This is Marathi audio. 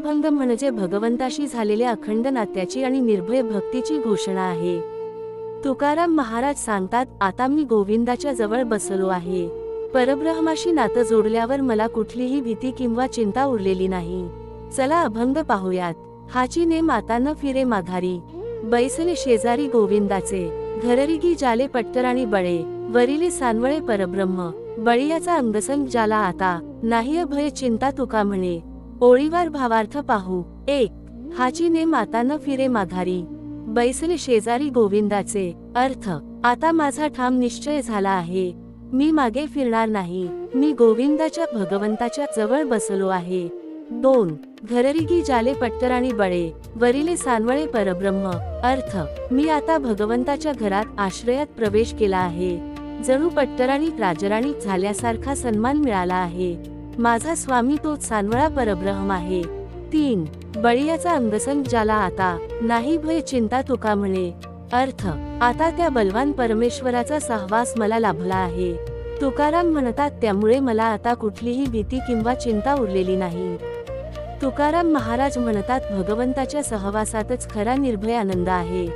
अभंग म्हणजे भगवंताशी झालेल्या अखंड नात्याची आणि निर्भय भक्तीची घोषणा आहे। तुकाराम महाराज सांगतात, आता मी गोविंदाच्या जवळ बसलो आहे। परब्रह्माशी नातं जोडल्यावर मला कुठलीही भीती किंवा चिंता उरलेली नाही। चला अभंग पाहूयात। हाची नेम आता न फिरे माघारी, बैसले शेजारी गोविंदाचे, घररिगी जाले पट्टराणी बळे, वरिले सानवळे परब्रह्म, बळीयाचा अंगसंग जाला आता, नाही अभय चिंता तुका म्हणे। ओळीवार भावार्थ पाहू। 1. हाची नेम आता न फिरे माघारी, बैसले शेजारी गोविंदाचे। अर्थ, आता माझा ठाम निश्चय झाला आहे, मी मागे फिरणार नाही, मी गोविंदाच्या भगवंताच्या जवळ बसलो आहे। 2. घररिगी जाले पट्टराणी बळे, वरिले सानवळे परब्रह्म। अर्थ, मी आता भगवंताच्या घरात आश्रयात प्रवेश केला आहे, जणू पट्टराणी राजराणी झाल्यासारखा सन्मान मिळाला आहे। माझा स्वामी तोच सानवळा परब्रह्म आहे। 3. बळीयाचा अंगसंग जाला आता, नाही भय चिंता तुका म्हणे। अर्थ, आता त्या बलवान परमेश्वराचा सहवास मला लाभला आहे। तुकाराम म्हणतात, त्यामुळे मला आता कुठलीही भीती किंवा चिंता उरलेली नाही। तुकाराम महाराज म्हणतात, भगवंताच्या सहवासातच खरा निर्भय आनंद आहे।